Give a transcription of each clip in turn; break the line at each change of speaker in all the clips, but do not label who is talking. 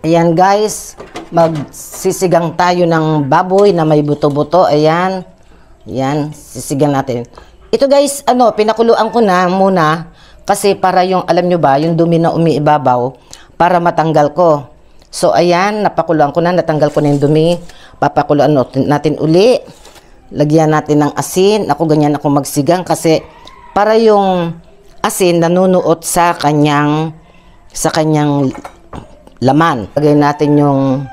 Ayan guys, magsisigang tayo ng baboy na may buto-buto. Ayan. Ayan, sisigang natin. Ito guys, pinakuluan ko na muna kasi para yung, alam nyo ba, yung dumi na umiibabaw para matanggal ko. So ayan, napakuluan ko na, natanggal ko na yung dumi. Papakuluan natin uli. Lagyan natin ng asin. Ako ganyan ako magsigang kasi para yung asin nanunuot sa kanyang laman. Lagay natin yung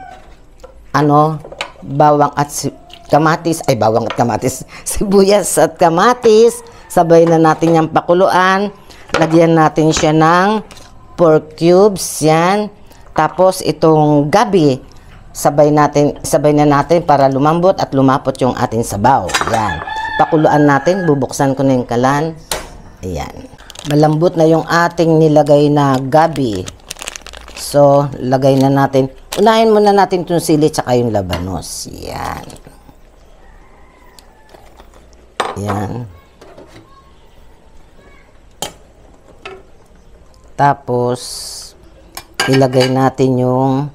bawang at kamatis, sibuyas at kamatis. Sabay na natin yung pakuluan. Lagyan natin siya ng pork cubes, yan. Tapos itong gabi, sabay na natin para lumambot at lumapot yung ating sabaw. Yan. Pakuluan natin, bubuksan ko na yung kalan. Ayan. Malambot na yung ating nilagay na gabi. So, lagay na natin. Unahin muna natin itong sili tsaka yung labanos. Yan. Yan. Tapos, ilagay natin yung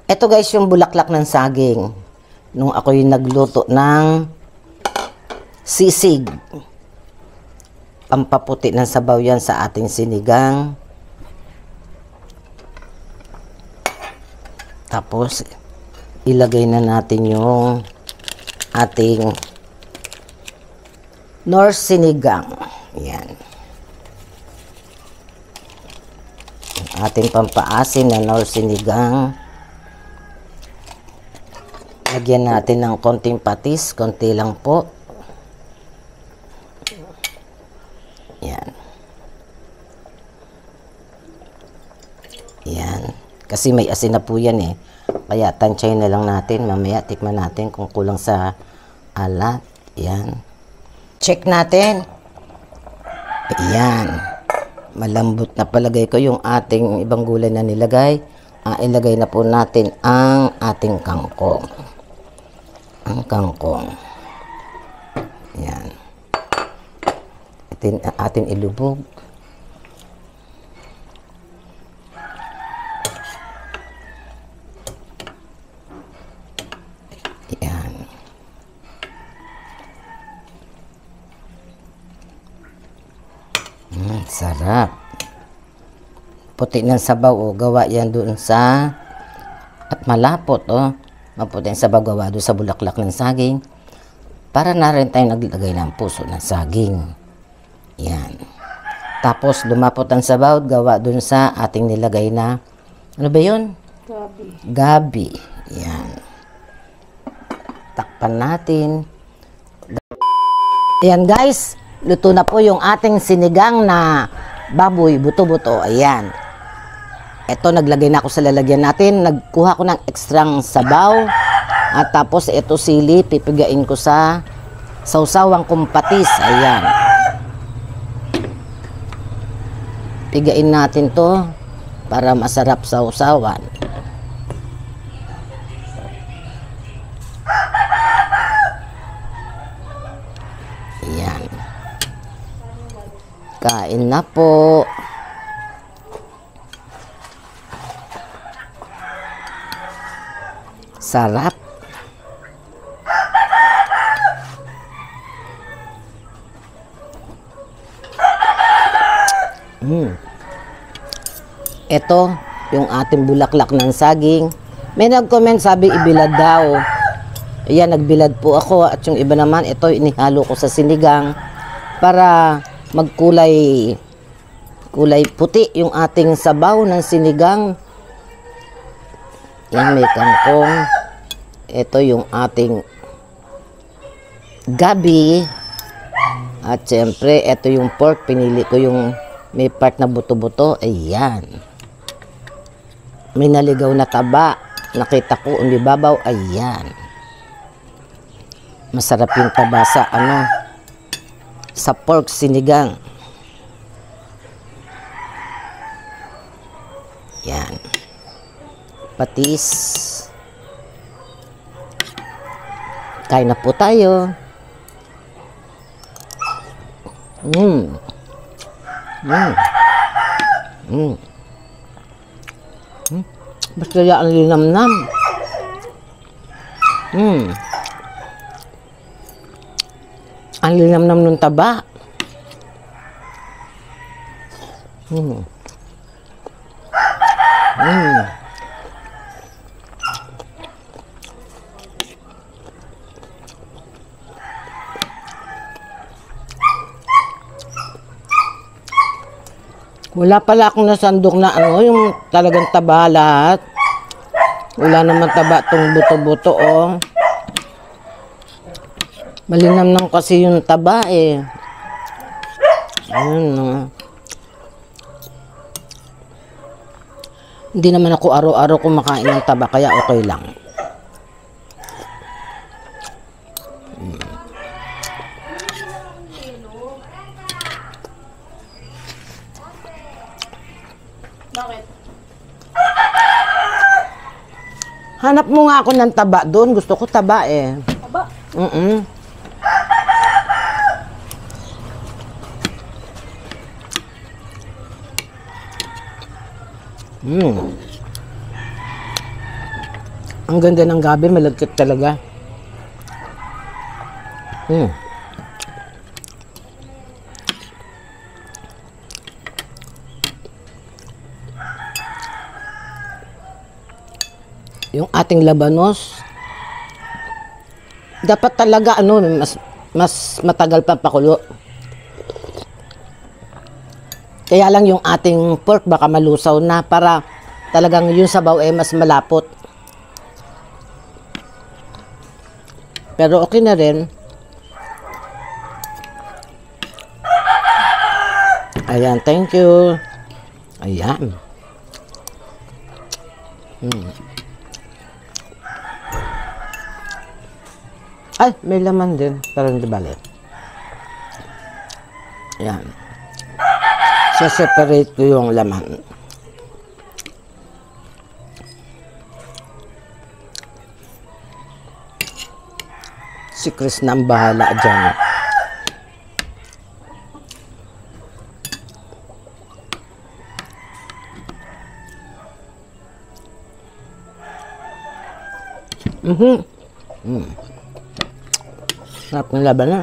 eto guys, yung bulaklak ng saging. Nung ako yung nagluto ng sisig. Pampaputi ng sabaw yan sa ating sinigang. Tapos, ilagay na natin yung ating nor sinigang. Yan. Ating pampaasin na nor sinigang. Lagyan natin ng konting patis, konti lang po. Yan. Yan. Kasi may asin na po yan eh. Kaya tansyahin na lang natin. Mamaya tikman natin kung kulang sa alat. Yan. Check natin. Yan. Malambot na palagay ko yung ating ibang gulay na nilagay. Ilagay na po natin ang ating kangkong. Ang kangkong. Yan. Atin ilubog. Yan. Sarap. Puti ng sabaw, gawa yan doon sa at malapot, maputi ang sabaw gawa doon sa bulaklak ng saging. Para na rin tayo naglagay ng puso ng saging. Yan. Tapos lumapot ang sabaw, gawa doon sa ating nilagay na, ano ba yun?
Gabi.
Gabi. Yan. Takpan natin. Ayan guys, luto na po yung ating sinigang na baboy, buto-buto. Ayan. Ito, naglagay na ako sa lalagyan natin. Nagkuha ko ng ekstrang sabaw. At tapos ito sili, pipigain ko sa sausawang kumpatis. Ayan. Pigain natin to para masarap sausawan. Ayan. Kain na po. Sarap. Ito, yung ating bulaklak ng saging. May nag-comment, sabi ibilad daw. Ayan, nagbilad po ako. At yung iba naman, ito inihalo ko sa sinigang para magkulay puti yung ating sabaw ng sinigang. Yan, may kangkong. Ito yung ating gabi. At syempre, ito yung pork. Pinili ko yung may part na buto-buto. Ayan. May naligaw na taba. Nakita ko, umibabaw. Ayan. Masarap yung taba sa sa pork sinigang. Yan. Patis. Kain na po tayo. Basta yan ang linamnam. Ang linamnam ng taba. Wala pala akong nasandok na ano, yung talagang taba lahat. Wala naman taba tong buto-buto, oh. Malinamnam kasi yung taba, eh. Ayun, no. Hindi naman ako araw-araw kumakain ng taba, kaya okay lang.
Bakit?
Hanap mo nga ako ng taba doon. Gusto ko taba, eh.
Aba,
Ang ganda ng gabi, malagkit talaga. Yung ating labanos, dapat talaga ano, mas matagal pa pakulo. Kaya lang yung ating pork baka malusaw na para talagang yung sabaw ay mas malapot. Pero okay na rin. Ayan, thank you. Ayan. Ay, may laman din. Pero hindi bali. Ayan. Separate ko yung laman. Si Chris na ang bahala dyan. Sarap ng laban na.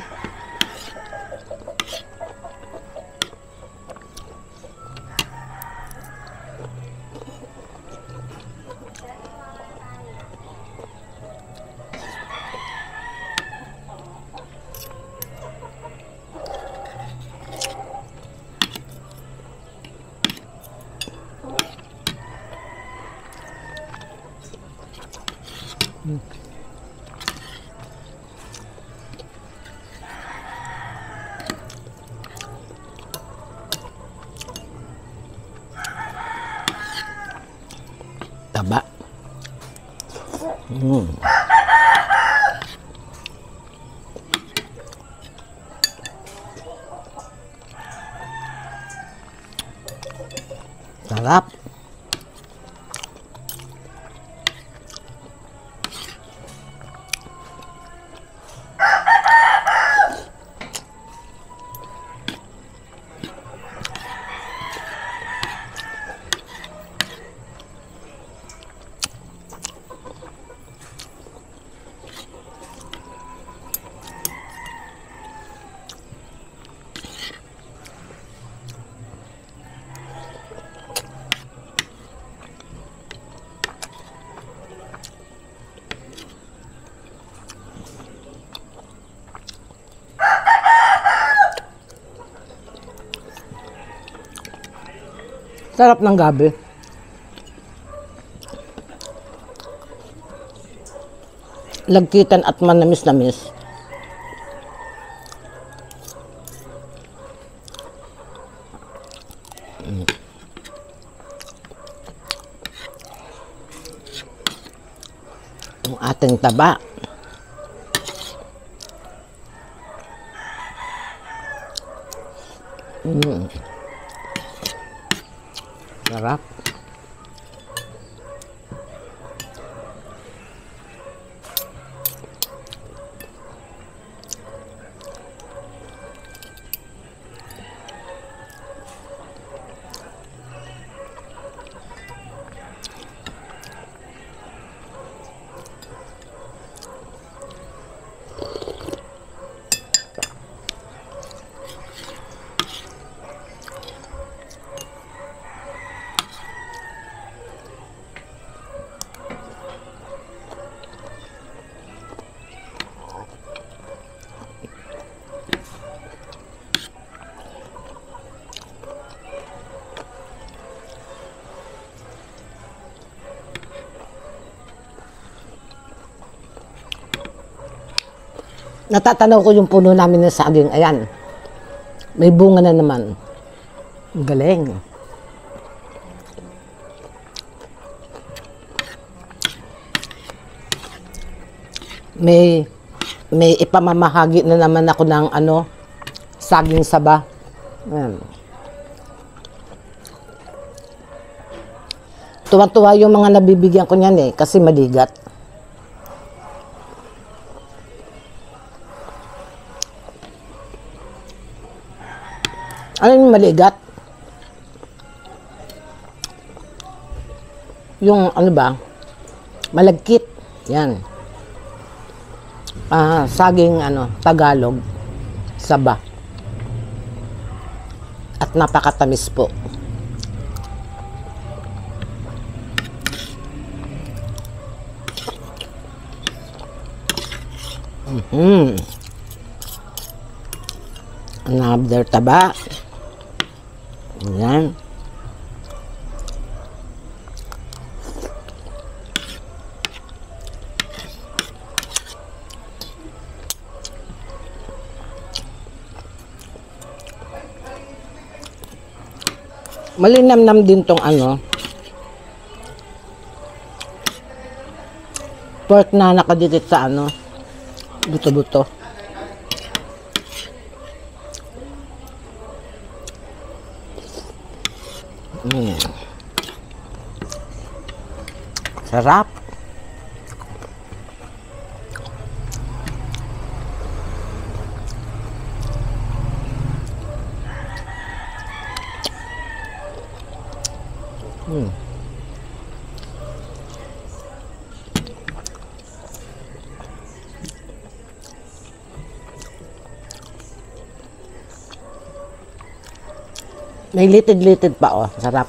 Taba. Sarap. Sarap ng gabi. Lagkitan at manamis-namis. Ang ating taba. Sarap. Natatanaw ko yung puno namin ng saging. Ayan. May bunga na naman. Galing. May ipamamahagi na naman ako ng saging saba. Ayan. Tuwa-tuwa yung mga nabibigyan ko niyan kasi maligat. Ano yung maligat? Yung malagkit. Yan. Saging Tagalog. Saba. At napakatamis po. Another taba. Ayan. Malinamnam din tong pork na nakadikit sa buto-buto. Sarap. May litid-litid pa sarap.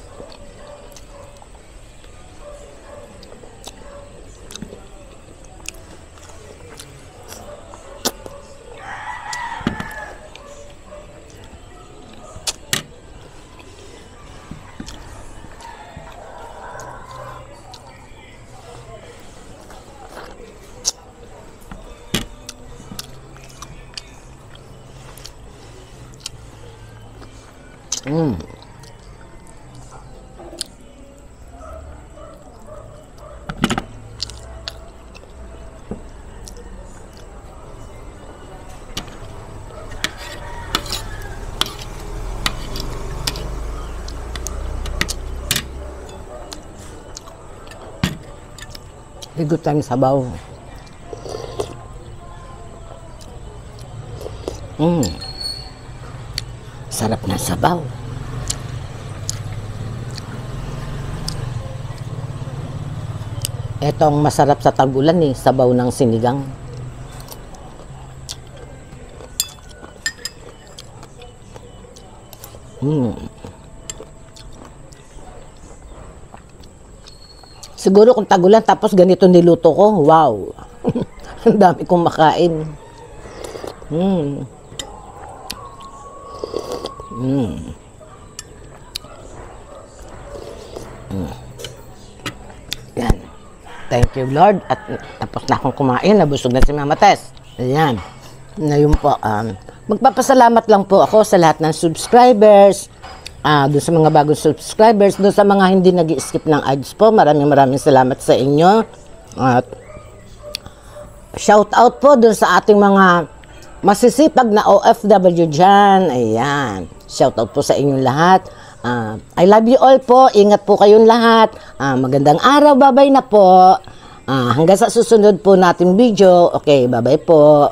Bigot tayong sabaw. Sarap na sabaw. Etong masarap sa tag-ulan sabaw ng sinigang. Siguro kung tag-ulan tapos ganito niluto ko, wow. Ang dami kong makain. Yan. Thank you, Lord. At tapos na akong kumain. Nabusog na si Mama Tess. Ayan. Ngayon po, magpapasalamat lang po ako sa lahat ng subscribers. Doon sa mga bagong subscribers, doon sa mga hindi nag-skip ng ads po, maraming salamat sa inyo. At shout out po doon sa ating mga masisipag na OFW dyan. Ayan. Shout out po sa inyong lahat. I love you all po. Ingat po kayong lahat. Magandang araw. Bye-bye na po. Hanggang sa susunod po natin video. Okay, bye-bye po.